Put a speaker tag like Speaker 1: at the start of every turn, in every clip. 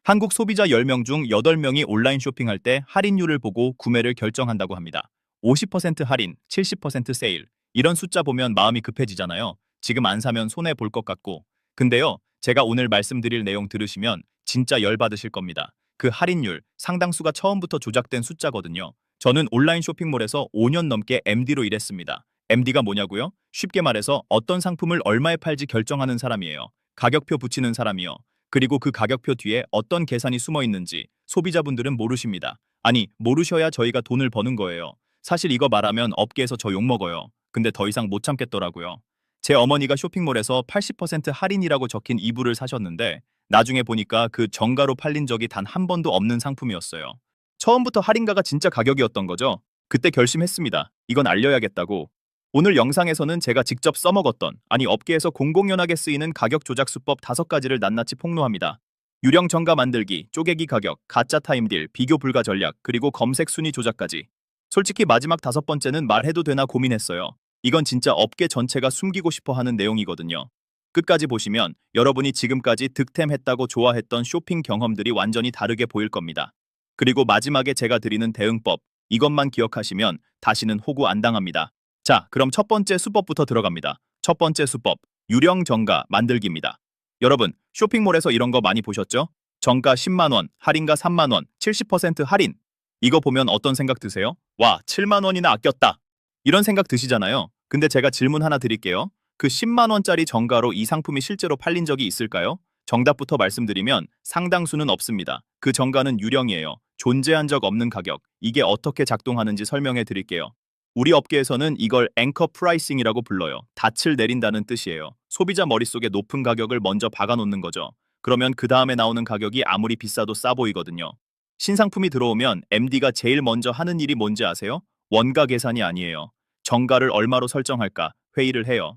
Speaker 1: 한국 소비자 10명 중 8명이 온라인 쇼핑할 때 할인율을 보고 구매를 결정한다고 합니다. 50% 할인, 70% 세일. 이런 숫자 보면 마음이 급해지잖아요. 지금 안 사면 손해 볼 것 같고. 근데요, 제가 오늘 말씀드릴 내용 들으시면 진짜 열받으실 겁니다. 그 할인율, 상당수가 처음부터 조작된 숫자거든요. 저는 온라인 쇼핑몰에서 5년 넘게 MD로 일했습니다. MD가 뭐냐고요? 쉽게 말해서 어떤 상품을 얼마에 팔지 결정하는 사람이에요. 가격표 붙이는 사람이요. 그리고 그 가격표 뒤에 어떤 계산이 숨어 있는지 소비자분들은 모르십니다. 아니, 모르셔야 저희가 돈을 버는 거예요. 사실 이거 말하면 업계에서 저 욕먹어요. 근데 더 이상 못 참겠더라고요. 제 어머니가 쇼핑몰에서 80% 할인이라고 적힌 이불을 사셨는데 나중에 보니까 그 정가로 팔린 적이 단 한 번도 없는 상품이었어요. 처음부터 할인가가 진짜 가격이었던 거죠. 그때 결심했습니다. 이건 알려야겠다고. 오늘 영상에서는 제가 직접 써먹었던, 아니 업계에서 공공연하게 쓰이는 가격 조작 수법 5가지를 낱낱이 폭로합니다. 유령 정가 만들기, 쪼개기 가격, 가짜 타임딜, 비교 불가 전략, 그리고 검색 순위 조작까지. 솔직히 마지막 5번째는 말해도 되나 고민했어요. 이건 진짜 업계 전체가 숨기고 싶어 하는 내용이거든요. 끝까지 보시면 여러분이 지금까지 득템했다고 좋아했던 쇼핑 경험들이 완전히 다르게 보일 겁니다. 그리고 마지막에 제가 드리는 대응법, 이것만 기억하시면 다시는 호구 안 당합니다. 자, 그럼 첫 번째 수법부터 들어갑니다. 첫 번째 수법, 유령 정가 만들기입니다. 여러분, 쇼핑몰에서 이런 거 많이 보셨죠? 정가 10만 원, 할인가 3만 원, 70% 할인. 이거 보면 어떤 생각 드세요? 와, 7만 원이나 아꼈다. 이런 생각 드시잖아요. 근데 제가 질문 하나 드릴게요. 그 10만 원짜리 정가로 이 상품이 실제로 팔린 적이 있을까요? 정답부터 말씀드리면 상당수는 없습니다. 그 정가는 유령이에요. 존재한 적 없는 가격. 이게 어떻게 작동하는지 설명해 드릴게요. 우리 업계에서는 이걸 앵커 프라이싱이라고 불러요. 닻을 내린다는 뜻이에요. 소비자 머릿속에 높은 가격을 먼저 박아놓는 거죠. 그러면 그 다음에 나오는 가격이 아무리 비싸도 싸 보이거든요. 신상품이 들어오면 MD가 제일 먼저 하는 일이 뭔지 아세요? 원가 계산이 아니에요. 정가를 얼마로 설정할까 회의를 해요.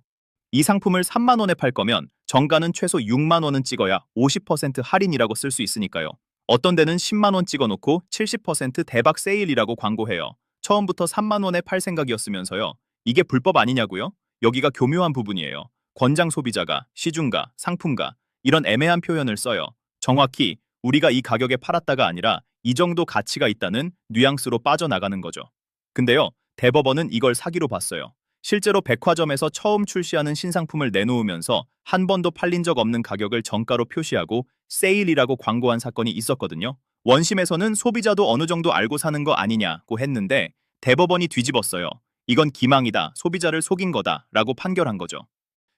Speaker 1: 이 상품을 3만 원에 팔 거면 정가는 최소 6만 원은 찍어야 50% 할인이라고 쓸 수 있으니까요. 어떤 데는 10만 원 찍어놓고 70% 대박 세일이라고 광고해요. 처음부터 3만 원에 팔 생각이었으면서요. 이게 불법 아니냐고요? 여기가 교묘한 부분이에요. 권장 소비자가, 시중가, 상품가 이런 애매한 표현을 써요. 정확히 우리가 이 가격에 팔았다가 아니라 이 정도 가치가 있다는 뉘앙스로 빠져나가는 거죠. 근데요, 대법원은 이걸 사기로 봤어요. 실제로 백화점에서 처음 출시하는 신상품을 내놓으면서 한 번도 팔린 적 없는 가격을 정가로 표시하고 세일이라고 광고한 사건이 있었거든요. 원심에서는 소비자도 어느 정도 알고 사는 거 아니냐고 했는데 대법원이 뒤집었어요. 이건 기망이다, 소비자를 속인 거다 라고 판결한 거죠.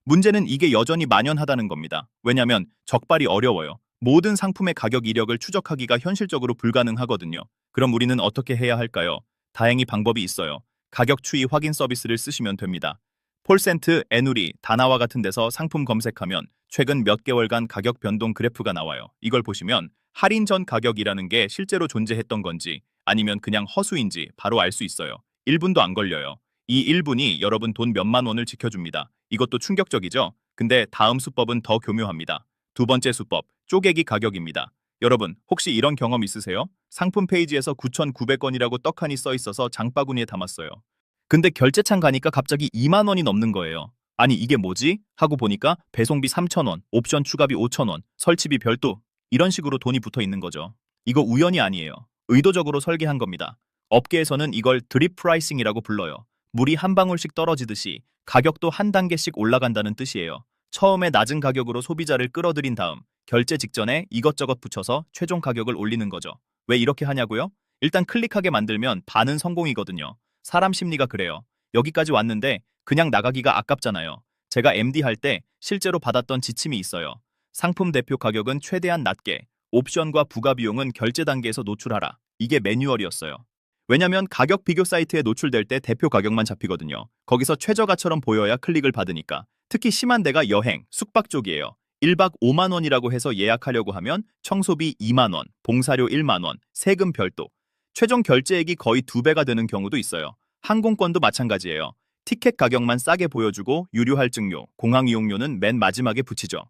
Speaker 1: 문제는 이게 여전히 만연하다는 겁니다. 왜냐면 적발이 어려워요. 모든 상품의 가격 이력을 추적하기가 현실적으로 불가능하거든요. 그럼 우리는 어떻게 해야 할까요? 다행히 방법이 있어요. 가격 추이 확인 서비스를 쓰시면 됩니다. 폴센트, 에누리, 다나와 같은 데서 상품 검색하면 최근 몇 개월간 가격 변동 그래프가 나와요. 이걸 보시면 할인 전 가격이라는 게 실제로 존재했던 건지 아니면 그냥 허수인지 바로 알 수 있어요. 1분도 안 걸려요. 이 1분이 여러분 돈 몇만 원을 지켜줍니다. 이것도 충격적이죠? 근데 다음 수법은 더 교묘합니다. 두 번째 수법, 쪼개기 가격입니다. 여러분, 혹시 이런 경험 있으세요? 상품 페이지에서 9,900원이라고 떡하니 써 있어서 장바구니에 담았어요. 근데 결제창 가니까 갑자기 2만 원이 넘는 거예요. 아니 이게 뭐지? 하고 보니까 배송비 3,000원, 옵션 추가비 5,000원, 설치비 별도 이런 식으로 돈이 붙어 있는 거죠. 이거 우연이 아니에요. 의도적으로 설계한 겁니다. 업계에서는 이걸 드립 프라이싱이라고 불러요. 물이 한 방울씩 떨어지듯이 가격도 한 단계씩 올라간다는 뜻이에요. 처음에 낮은 가격으로 소비자를 끌어들인 다음 결제 직전에 이것저것 붙여서 최종 가격을 올리는 거죠. 왜 이렇게 하냐고요? 일단 클릭하게 만들면 반은 성공이거든요. 사람 심리가 그래요. 여기까지 왔는데 그냥 나가기가 아깝잖아요. 제가 MD 할 때 실제로 받았던 지침이 있어요. 상품 대표 가격은 최대한 낮게, 옵션과 부가 비용은 결제 단계에서 노출하라. 이게 매뉴얼이었어요. 왜냐면 가격 비교 사이트에 노출될 때 대표 가격만 잡히거든요. 거기서 최저가처럼 보여야 클릭을 받으니까. 특히 심한 데가 여행, 숙박 쪽이에요. 1박 5만 원이라고 해서 예약하려고 하면 청소비 2만 원, 봉사료 1만 원, 세금 별도. 최종 결제액이 거의 2배가 되는 경우도 있어요. 항공권도 마찬가지예요. 티켓 가격만 싸게 보여주고 유료 할증료, 공항 이용료는 맨 마지막에 붙이죠.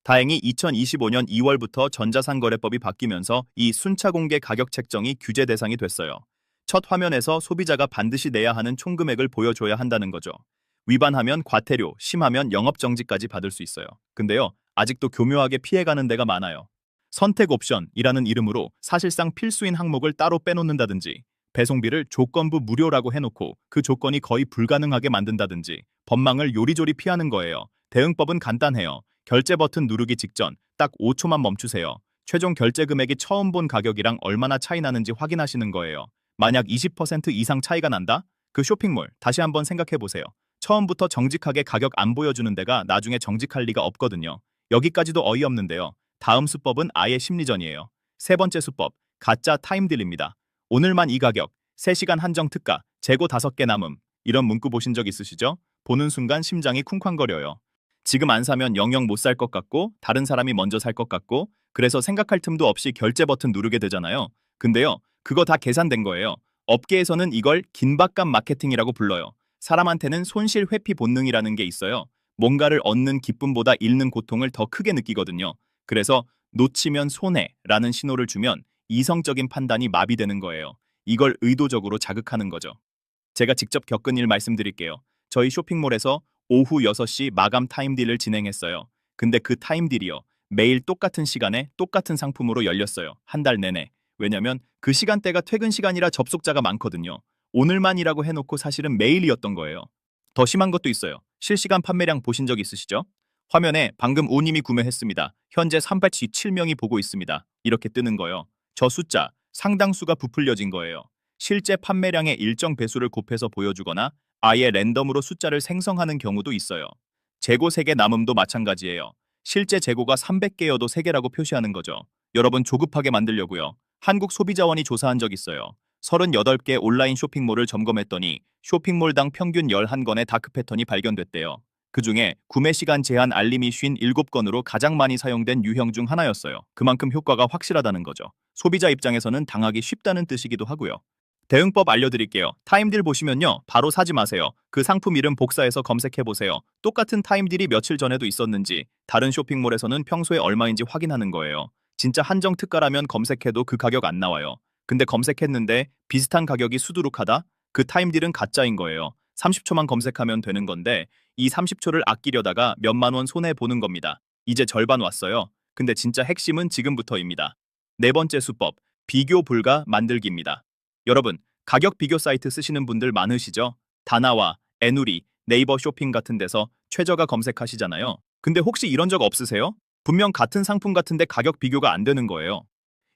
Speaker 1: 다행히 2025년 2월부터 전자상거래법이 바뀌면서 이 순차 공개 가격 책정이 규제 대상이 됐어요. 첫 화면에서 소비자가 반드시 내야 하는 총금액을 보여줘야 한다는 거죠. 위반하면 과태료, 심하면 영업정지까지 받을 수 있어요. 근데요, 아직도 교묘하게 피해가는 데가 많아요. 선택 옵션이라는 이름으로 사실상 필수인 항목을 따로 빼놓는다든지, 배송비를 조건부 무료라고 해놓고 그 조건이 거의 불가능하게 만든다든지, 법망을 요리조리 피하는 거예요. 대응법은 간단해요. 결제 버튼 누르기 직전 딱 5초만 멈추세요. 최종 결제 금액이 처음 본 가격이랑 얼마나 차이 나는지 확인하시는 거예요. 만약 20% 이상 차이가 난다? 그 쇼핑몰 다시 한번 생각해 보세요. 처음부터 정직하게 가격 안 보여주는 데가 나중에 정직할 리가 없거든요. 여기까지도 어이없는데요. 다음 수법은 아예 심리전이에요. 세 번째 수법, 가짜 타임딜입니다. 오늘만 이 가격, 3시간 한정 특가, 재고 5개 남음. 이런 문구 보신 적 있으시죠? 보는 순간 심장이 쿵쾅거려요. 지금 안 사면 영영 못 살 것 같고, 다른 사람이 먼저 살 것 같고, 그래서 생각할 틈도 없이 결제 버튼 누르게 되잖아요. 근데요, 그거 다 계산된 거예요. 업계에서는 이걸 긴박감 마케팅이라고 불러요. 사람한테는 손실 회피 본능이라는 게 있어요. 뭔가를 얻는 기쁨보다 잃는 고통을 더 크게 느끼거든요. 그래서 놓치면 손해라는 신호를 주면 이성적인 판단이 마비되는 거예요. 이걸 의도적으로 자극하는 거죠. 제가 직접 겪은 일 말씀드릴게요. 저희 쇼핑몰에서 오후 6시 마감 타임딜을 진행했어요. 근데 그 타임딜이요. 매일 똑같은 시간에 똑같은 상품으로 열렸어요. 한 달 내내. 왜냐면 그 시간대가 퇴근 시간이라 접속자가 많거든요. 오늘만이라고 해놓고 사실은 매일이었던 거예요. 더 심한 것도 있어요. 실시간 판매량 보신 적 있으시죠? 화면에 방금 오님이 구매했습니다. 현재 387명이 보고 있습니다. 이렇게 뜨는 거예요. 저 숫자, 상당수가 부풀려진 거예요. 실제 판매량의 일정 배수를 곱해서 보여주거나 아예 랜덤으로 숫자를 생성하는 경우도 있어요. 재고 3개 남음도 마찬가지예요. 실제 재고가 300개여도 3개라고 표시하는 거죠. 여러분 조급하게 만들려고요. 한국소비자원이 조사한 적 있어요. 38개 온라인 쇼핑몰을 점검했더니 쇼핑몰당 평균 11건의 다크 패턴이 발견됐대요. 그중에 구매 시간 제한 알림이 57건으로 가장 많이 사용된 유형 중 하나였어요. 그만큼 효과가 확실하다는 거죠. 소비자 입장에서는 당하기 쉽다는 뜻이기도 하고요. 대응법 알려드릴게요. 타임딜 보시면요. 바로 사지 마세요. 그 상품 이름 복사해서 검색해보세요. 똑같은 타임딜이 며칠 전에도 있었는지, 다른 쇼핑몰에서는 평소에 얼마인지 확인하는 거예요. 진짜 한정 특가라면 검색해도 그 가격 안 나와요. 근데 검색했는데 비슷한 가격이 수두룩하다? 그 타임딜은 가짜인 거예요. 30초만 검색하면 되는 건데 이 30초를 아끼려다가 몇만 원 손해보는 겁니다. 이제 절반 왔어요. 근데 진짜 핵심은 지금부터입니다. 네 번째 수법, 비교 불가 만들기입니다. 여러분, 가격 비교 사이트 쓰시는 분들 많으시죠? 다나와, 에누리, 네이버 쇼핑 같은 데서 최저가 검색하시잖아요. 근데 혹시 이런 적 없으세요? 분명 같은 상품 같은데 가격 비교가 안 되는 거예요.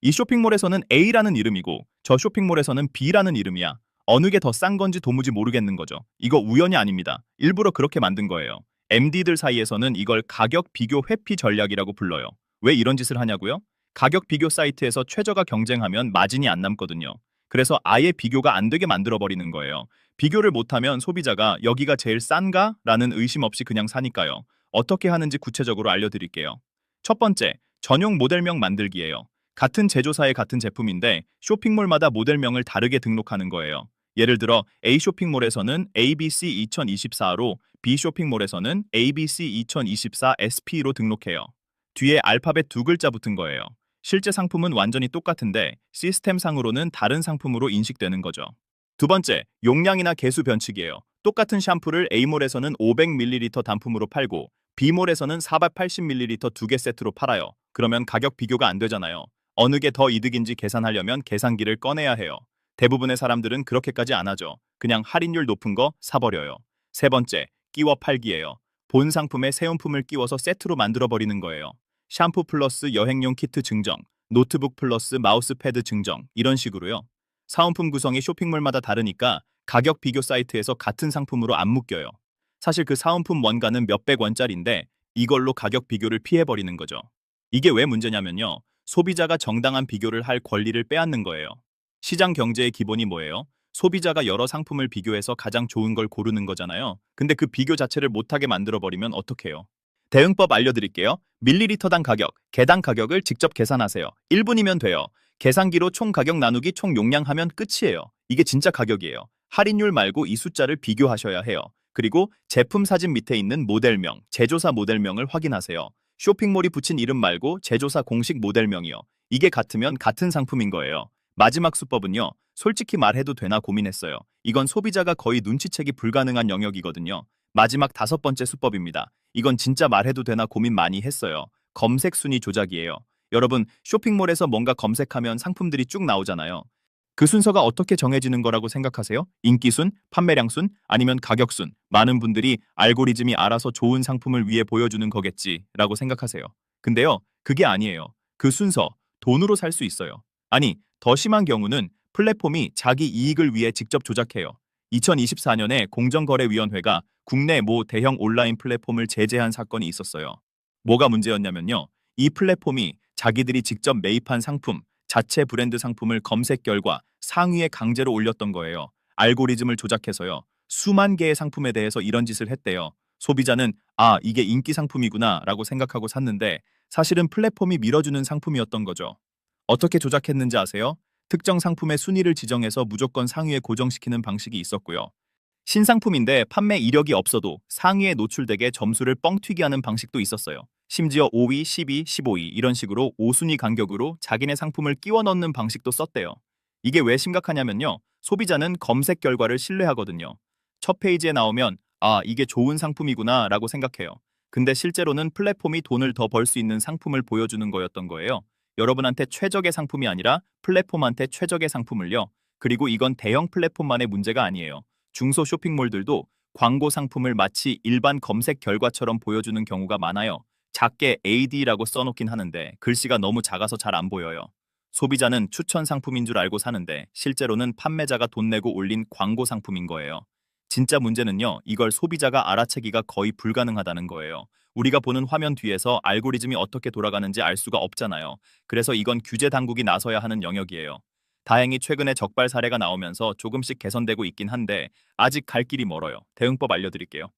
Speaker 1: 이 쇼핑몰에서는 A라는 이름이고 저 쇼핑몰에서는 B라는 이름이야. 어느 게 더 싼 건지 도무지 모르겠는 거죠. 이거 우연이 아닙니다. 일부러 그렇게 만든 거예요. MD들 사이에서는 이걸 가격 비교 회피 전략이라고 불러요. 왜 이런 짓을 하냐고요? 가격 비교 사이트에서 최저가 경쟁하면 마진이 안 남거든요. 그래서 아예 비교가 안 되게 만들어버리는 거예요. 비교를 못하면 소비자가 여기가 제일 싼가? 라는 의심 없이 그냥 사니까요. 어떻게 하는지 구체적으로 알려드릴게요. 첫 번째, 전용 모델명 만들기예요. 같은 제조사의 같은 제품인데 쇼핑몰마다 모델명을 다르게 등록하는 거예요. 예를 들어 A 쇼핑몰에서는 ABC 2024로 B 쇼핑몰에서는 ABC 2024 SP로 등록해요. 뒤에 알파벳 2글자 붙은 거예요. 실제 상품은 완전히 똑같은데 시스템상으로는 다른 상품으로 인식되는 거죠. 두 번째, 용량이나 개수 변칙이에요. 똑같은 샴푸를 A몰에서는 500ml 단품으로 팔고 B몰에서는 480ml 2개 세트로 팔아요. 그러면 가격 비교가 안 되잖아요. 어느 게 더 이득인지 계산하려면 계산기를 꺼내야 해요. 대부분의 사람들은 그렇게까지 안 하죠. 그냥 할인율 높은 거 사버려요. 세 번째, 끼워 팔기예요. 본 상품에 새용품을 끼워서 세트로 만들어버리는 거예요. 샴푸 플러스 여행용 키트 증정, 노트북 플러스 마우스패드 증정, 이런 식으로요. 사은품 구성이 쇼핑몰마다 다르니까 가격 비교 사이트에서 같은 상품으로 안 묶여요. 사실 그 사은품 원가는 몇백 원짜리인데 이걸로 가격 비교를 피해버리는 거죠. 이게 왜 문제냐면요. 소비자가 정당한 비교를 할 권리를 빼앗는 거예요. 시장 경제의 기본이 뭐예요? 소비자가 여러 상품을 비교해서 가장 좋은 걸 고르는 거잖아요. 근데 그 비교 자체를 못하게 만들어버리면 어떡해요? 대응법 알려드릴게요. 밀리리터당 가격, 개당 가격을 직접 계산하세요. 1분이면 돼요. 계산기로 총 가격 나누기 총 용량하면 끝이에요. 이게 진짜 가격이에요. 할인율 말고 이 숫자를 비교하셔야 해요. 그리고 제품 사진 밑에 있는 모델명, 제조사 모델명을 확인하세요. 쇼핑몰이 붙인 이름 말고 제조사 공식 모델명이요. 이게 같으면 같은 상품인 거예요. 마지막 수법은요. 솔직히 말해도 되나 고민했어요. 이건 소비자가 거의 눈치채기 불가능한 영역이거든요. 마지막 5번째 수법입니다. 이건 진짜 말해도 되나 고민 많이 했어요. 검색 순위 조작이에요. 여러분, 쇼핑몰에서 뭔가 검색하면 상품들이 쭉 나오잖아요. 그 순서가 어떻게 정해지는 거라고 생각하세요? 인기순, 판매량순, 아니면 가격순? 많은 분들이 알고리즘이 알아서 좋은 상품을 위해 보여주는 거겠지라고 생각하세요. 근데요, 그게 아니에요. 그 순서, 돈으로 살 수 있어요. 아니, 더 심한 경우는 플랫폼이 자기 이익을 위해 직접 조작해요. 2024년에 공정거래위원회가 국내 모 대형 온라인 플랫폼을 제재한 사건이 있었어요. 뭐가 문제였냐면요. 이 플랫폼이 자기들이 직접 매입한 상품, 자체 브랜드 상품을 검색 결과 상위에 강제로 올렸던 거예요. 알고리즘을 조작해서요. 수만 개의 상품에 대해서 이런 짓을 했대요. 소비자는 아, 이게 인기 상품이구나 라고 생각하고 샀는데 사실은 플랫폼이 밀어주는 상품이었던 거죠. 어떻게 조작했는지 아세요? 특정 상품의 순위를 지정해서 무조건 상위에 고정시키는 방식이 있었고요. 신상품인데 판매 이력이 없어도 상위에 노출되게 점수를 뻥튀기 하는 방식도 있었어요. 심지어 5위, 10위, 15위 이런 식으로 5순위 간격으로 자기네 상품을 끼워 넣는 방식도 썼대요. 이게 왜 심각하냐면요. 소비자는 검색 결과를 신뢰하거든요. 첫 페이지에 나오면 아, 이게 좋은 상품이구나 라고 생각해요. 근데 실제로는 플랫폼이 돈을 더 벌 수 있는 상품을 보여주는 거였던 거예요. 여러분한테 최적의 상품이 아니라 플랫폼한테 최적의 상품을요. 그리고 이건 대형 플랫폼만의 문제가 아니에요. 중소 쇼핑몰들도 광고 상품을 마치 일반 검색 결과처럼 보여주는 경우가 많아요. 작게 AD라고 써놓긴 하는데 글씨가 너무 작아서 잘 안 보여요. 소비자는 추천 상품인 줄 알고 사는데 실제로는 판매자가 돈 내고 올린 광고 상품인 거예요. 진짜 문제는요, 이걸 소비자가 알아채기가 거의 불가능하다는 거예요. 우리가 보는 화면 뒤에서 알고리즘이 어떻게 돌아가는지 알 수가 없잖아요. 그래서 이건 규제 당국이 나서야 하는 영역이에요. 다행히 최근에 적발 사례가 나오면서 조금씩 개선되고 있긴 한데 아직 갈 길이 멀어요. 대응법 알려드릴게요.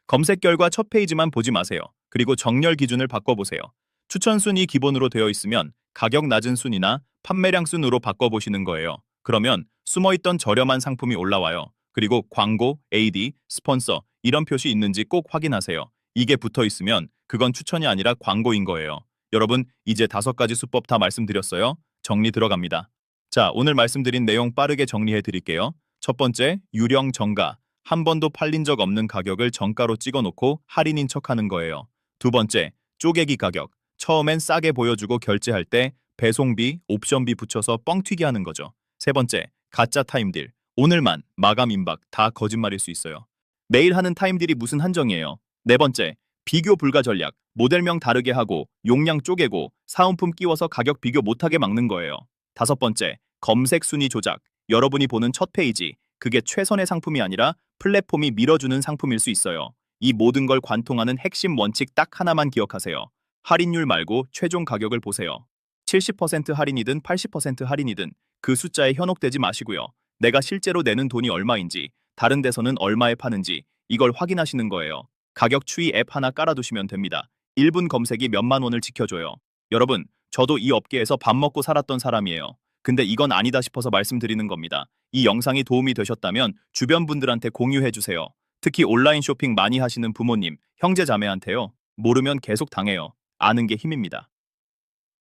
Speaker 1: 검색 결과 첫 페이지만 보지 마세요. 그리고 정렬 기준을 바꿔보세요. 추천 순위 기본으로 되어 있으면 가격 낮은 순위나 판매량 순으로 바꿔보시는 거예요. 그러면 숨어있던 저렴한 상품이 올라와요. 그리고 광고, AD, 스폰서 이런 표시 있는지 꼭 확인하세요. 이게 붙어 있으면 그건 추천이 아니라 광고인 거예요. 여러분, 이제 5가지 수법 다 말씀드렸어요. 정리 들어갑니다. 자, 오늘 말씀드린 내용 빠르게 정리해 드릴게요. 첫 번째, 유령 정가. 한 번도 팔린 적 없는 가격을 정가로 찍어놓고 할인인 척하는 거예요. 두 번째, 쪼개기 가격. 처음엔 싸게 보여주고 결제할 때 배송비, 옵션비 붙여서 뻥튀기 하는 거죠. 세 번째, 가짜 타임딜. 오늘만, 마감 임박 다 거짓말일 수 있어요. 매일 하는 타임딜이 무슨 한정이에요. 네 번째, 비교 불가 전략. 모델명 다르게 하고 용량 쪼개고 사은품 끼워서 가격 비교 못하게 막는 거예요. 다섯 번째, 검색 순위 조작. 여러분이 보는 첫 페이지, 그게 최선의 상품이 아니라 플랫폼이 밀어주는 상품일 수 있어요. 이 모든 걸 관통하는 핵심 원칙 딱 하나만 기억하세요. 할인율 말고 최종 가격을 보세요. 70% 할인이든 80% 할인이든 그 숫자에 현혹되지 마시고요. 내가 실제로 내는 돈이 얼마인지, 다른 데서는 얼마에 파는지 이걸 확인하시는 거예요. 가격 추이 앱 하나 깔아두시면 됩니다. 1분 검색이 몇만 원을 지켜줘요. 여러분, 저도 이 업계에서 밥 먹고 살았던 사람이에요. 근데 이건 아니다 싶어서 말씀드리는 겁니다. 이 영상이 도움이 되셨다면 주변 분들한테 공유해 주세요. 특히 온라인 쇼핑 많이 하시는 부모님, 형제 자매한테요. 모르면 계속 당해요. 아는 게 힘입니다.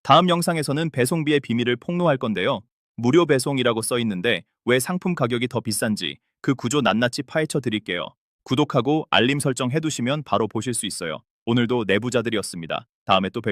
Speaker 1: 다음 영상에서는 배송비의 비밀을 폭로할 건데요. 무료 배송이라고 써 있는데 왜 상품 가격이 더 비싼지 그 구조 낱낱이 파헤쳐 드릴게요. 구독하고 알림 설정 해두시면 바로 보실 수 있어요. 오늘도 내부자들이었습니다. 다음에 또 뵐게요.